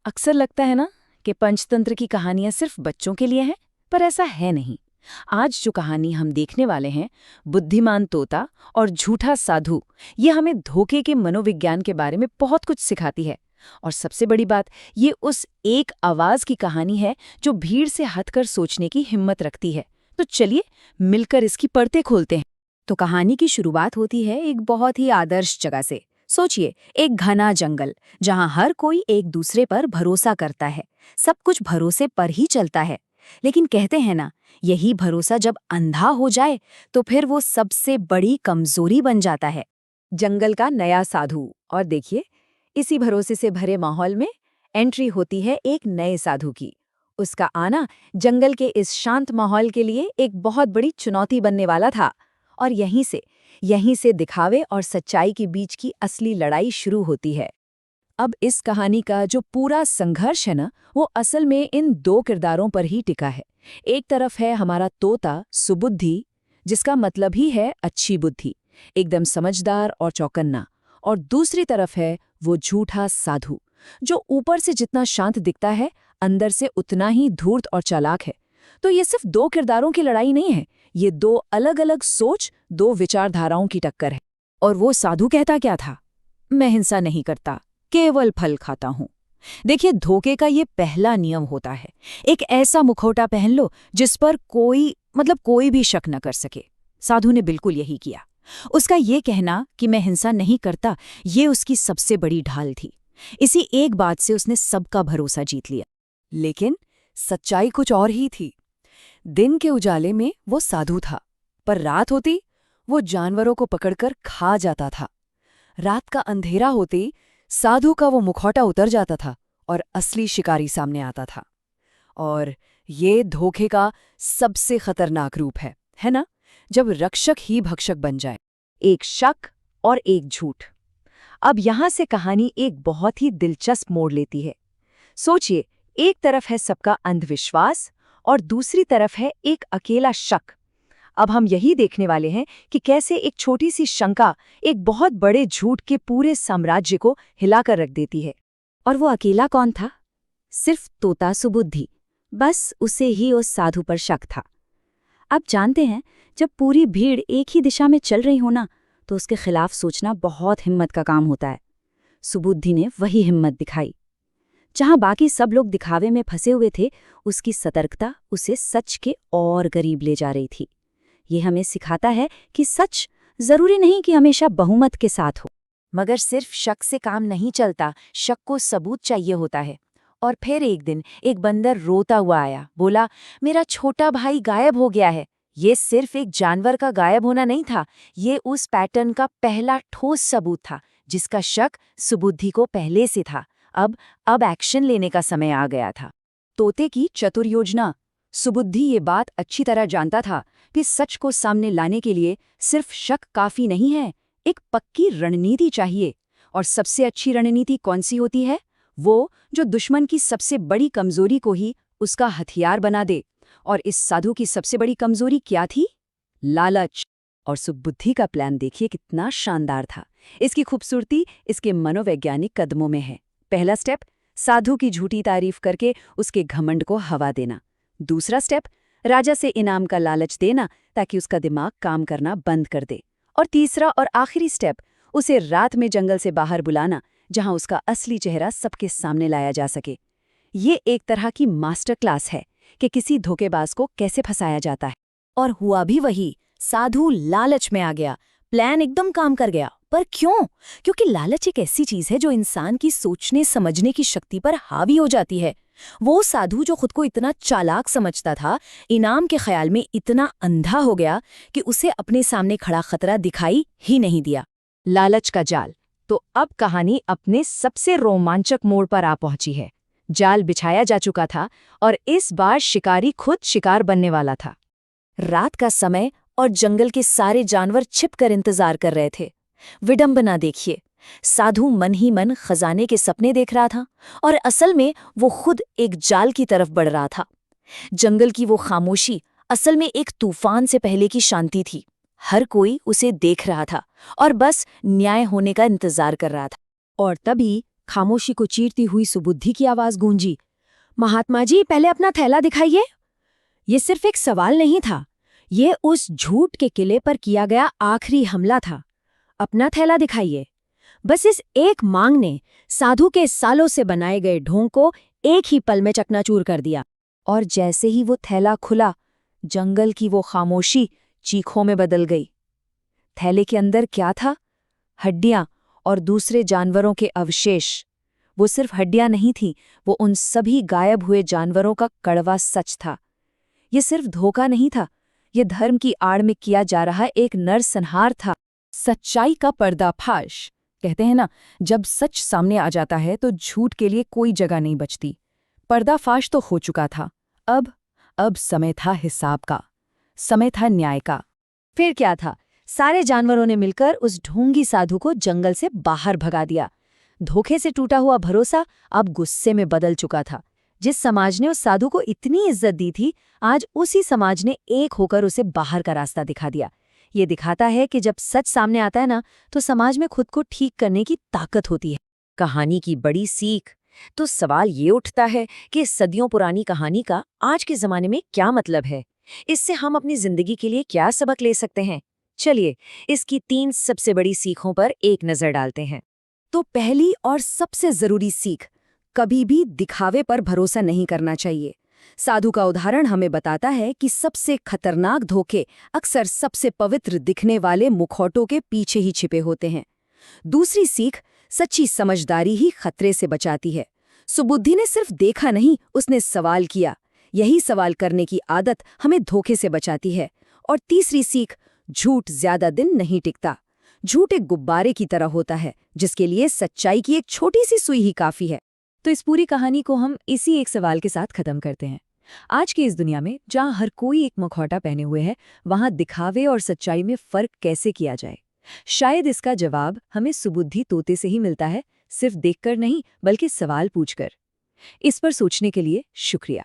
अक्सर लगता है ना कि पंचतंत्र की कहानियां सिर्फ बच्चों के लिए हैं, पर ऐसा है नहीं। आज जो कहानी हम देखने वाले हैं, बुद्धिमान तोता और झूठा साधु, ये हमें धोखे के मनोविज्ञान के बारे में बहुत कुछ सिखाती है। और सबसे बड़ी बात, ये उस एक आवाज की कहानी है जो भीड़ से हटकर सोचने की हिम्मत रखती है। तो चलिए मिलकर इसकी परतें खोलते हैं। तो कहानी की शुरुआत होती है एक बहुत ही आदर्श जगह से। सोचिए, एक घना जंगल जहां हर कोई एक दूसरे पर भरोसा करता है, सब कुछ भरोसे पर ही चलता है। लेकिन कहते हैं ना, यही भरोसा जब अंधा हो जाए तो फिर वो सबसे बड़ी कमजोरी बन जाता है। जंगल का नया साधु। और देखिए, इसी भरोसे से भरे माहौल में एंट्री होती है एक नए साधु की। उसका आना जंगल के इस शांत माहौल के लिए एक बहुत बड़ी चुनौती बनने वाला था। और यहीं से दिखावे और सच्चाई के बीच की असली लड़ाई शुरू होती है। अब इस कहानी का जो पूरा संघर्ष है ना, वो असल में इन दो किरदारों पर ही टिका है। एक तरफ है हमारा तोता सुबुद्धि, जिसका मतलब ही है अच्छी बुद्धि, एकदम समझदार और चौकन्ना। और दूसरी तरफ है वो झूठा साधु, जो ऊपर से जितना शांत दिखता है, अंदर से उतना ही धूर्त और चालाक है। तो ये सिर्फ दो किरदारों की लड़ाई नहीं है, ये दो अलग अलग सोच, दो विचारधाराओं की टक्कर है। और वो साधु कहता क्या था? मैं हिंसा नहीं करता, केवल फल खाता हूं। देखिए, धोखे का ये पहला नियम होता है, एक ऐसा मुखौटा पहन लो जिस पर कोई भी शक न कर सके। साधु ने बिल्कुल यही किया। उसका ये कहना कि मैं हिंसा नहीं करता, ये उसकी सबसे बड़ी ढाल थी। इसी एक बात से उसने सबका भरोसा जीत लिया। लेकिन सच्चाई कुछ और ही थी। दिन के उजाले में वो साधु था, पर रात होती वो जानवरों को पकड़कर खा जाता था। रात का अंधेरा होते साधु का वो मुखौटा उतर जाता था और असली शिकारी सामने आता था। और ये धोखे का सबसे खतरनाक रूप है ना? जब रक्षक ही भक्षक बन जाए। एक शक और एक झूठ। अब यहां से कहानी एक बहुत ही दिलचस्प मोड़ लेती है। सोचिए, एक तरफ है सबका अंधविश्वास और दूसरी तरफ है एक अकेला शक। अब हम यही देखने वाले हैं कि कैसे एक छोटी सी शंका एक बहुत बड़े झूठ के पूरे साम्राज्य को हिलाकर रख देती है। और वो अकेला कौन था? सिर्फ तोता सुबुद्धि। बस उसे ही उस साधु पर शक था। अब जानते हैं, जब पूरी भीड़ एक ही दिशा में चल रही हो ना, तो उसके खिलाफ सोचना बहुत हिम्मत का काम होता है। सुबुद्धि ने वही हिम्मत दिखाई। जहां बाकी सब लोग दिखावे में फंसे हुए थे, उसकी सतर्कता उसे सच के और करीब ले जा रही थी। ये हमें सिखाता है कि सच जरूरी नहीं कि हमेशा बहुमत के साथ हो। मगर सिर्फ शक से काम नहीं चलता, शक को सबूत चाहिए होता है। और फिर एक दिन एक बंदर रोता हुआ आया, बोला, मेरा छोटा भाई गायब हो गया है। ये सिर्फ एक जानवर का गायब होना नहीं था, ये उस पैटर्न का पहला ठोस सबूत था, जिसका शक सुबुद्धि को पहले से था। अब एक्शन लेने का समय आ गया था। तोते की चतुर योजना। सुबुद्धि ये बात अच्छी तरह जानता था कि सच को सामने लाने के लिए सिर्फ शक काफी नहीं है, एक पक्की रणनीति चाहिए। और सबसे अच्छी रणनीति कौन सी होती है? वो जो दुश्मन की सबसे बड़ी कमजोरी को ही उसका हथियार बना दे। और इस साधु की सबसे बड़ी कमजोरी क्या थी? लालच। और सुबुद्धि का प्लान देखिए कितना शानदार था। इसकी खूबसूरती इसके मनोवैज्ञानिक कदमों में है। पहला स्टेप, साधु की झूठी तारीफ करके उसके घमंड को हवा देना। दूसरा स्टेप, राजा से इनाम का लालच देना ताकि उसका दिमाग काम करना बंद कर दे। और तीसरा और आखिरी स्टेप, उसे रात में जंगल से बाहर बुलाना, जहां उसका असली चेहरा सबके सामने लाया जा सके। ये एक तरह की मास्टर क्लास है कि किसी धोखेबाज को कैसे फंसाया जाता है। और हुआ भी वही। साधु लालच में आ गया, प्लान एकदम काम कर गया। पर क्यों? क्योंकि लालच एक ऐसी चीज है जो इंसान की सोचने समझने की शक्ति पर हावी हो जाती है। वो साधु जो खुद को इतना चालाक समझता था, इनाम के ख्याल में इतना अंधा हो गया कि उसे अपने सामने खड़ा खतरा दिखाई ही नहीं दिया। लालच का जाल। तो अब कहानी अपने सबसे रोमांचक मोड़ पर आ पहुंची है। जाल बिछाया जा चुका था और इस बार शिकारी खुद शिकार बनने वाला था। रात का समय और जंगल के सारे जानवर छिपकर इंतजार कर रहे थे। विडंबना देखिए, साधु मन ही मन खजाने के सपने देख रहा था और असल में वो खुद एक जाल की तरफ बढ़ रहा था। जंगल की वो खामोशी असल में एक तूफान से पहले की शांति थी। हर कोई उसे देख रहा था और बस न्याय होने का इंतजार कर रहा था। और तभी खामोशी को चीरती हुई सुबुद्धि की आवाज गूंजी, महात्मा जी, पहले अपना थैला दिखाइए। ये सिर्फ एक सवाल नहीं था, ये उस झूठ के किले पर किया गया आखिरी हमला था। अपना थैला दिखाइए। बस इस एक मांग ने साधु के सालों से बनाए गए ढोंग को एक ही पल में चकनाचूर कर दिया। और जैसे ही वो थैला खुला, जंगल की वो खामोशी चीखों में बदल गई। थैले के अंदर क्या था? हड्डियां और दूसरे जानवरों के अवशेष। वो सिर्फ हड्डियां नहीं थीं, वो उन सभी गायब हुए जानवरों का कड़वा सच था। ये सिर्फ धोखा नहीं था, ये धर्म की आड़ में किया जा रहा एक नरसंहार था। सच्चाई का पर्दाफाश। कहते हैं ना, जब सच सामने आ जाता है तो झूठ के लिए कोई जगह नहीं बचती। पर्दाफाश तो हो चुका था। अब समय था हिसाब का, समय था न्याय का। फिर क्या था? सारे जानवरों ने मिलकर उस ढोंगी साधु को जंगल से बाहर भगा दिया। धोखे से टूटा हुआ भरोसा अब गुस्से में बदल चुका था। जिस समाज ने उस साधु को इतनी इज्जत दी थी, आज उसी समाज ने एक होकर उसे बाहर का रास्ता दिखा दिया। ये दिखाता है कि जब सच सामने आता है ना, तो समाज में खुद को ठीक करने की ताकत होती है। कहानी की बड़ी सीख तो सवाल ये उठता है कि सदियों पुरानी कहानी का आज के जमाने में क्या मतलब है? इससे हम अपनी जिंदगी के लिए क्या सबक ले सकते हैं? चलिए, इसकी 3 सबसे बड़ी सीखों पर एक नजर डालते हैं। तो पहली और सबसे जरूरी सीख, कभी भी दिखावे पर भरोसा नहीं करना चाहिए। साधु का उदाहरण हमें बताता है कि सबसे खतरनाक धोखे अक्सर सबसे पवित्र दिखने वाले मुखौटों के पीछे ही छिपे होते हैं। दूसरी सीख, सच्ची समझदारी ही खतरे से बचाती है। सुबुद्धि ने सिर्फ देखा नहीं, उसने सवाल किया। यही सवाल करने की आदत हमें धोखे से बचाती है। और तीसरी सीख, झूठ ज्यादा दिन नहीं टिकता। झूठ एक गुब्बारे की तरह होता है, जिसके लिए सच्चाई की एक छोटी सी सुई ही काफी है। तो इस पूरी कहानी को हम इसी एक सवाल के साथ खत्म करते हैं। आज की इस दुनिया में जहाँ हर कोई एक मुखौटा पहने हुए है, वहाँ दिखावे और सच्चाई में फर्क कैसे किया जाए? शायद इसका जवाब हमें सुबुद्धि तोते से ही मिलता है, सिर्फ देखकर नहीं बल्कि सवाल पूछकर। इस पर सोचने के लिए शुक्रिया।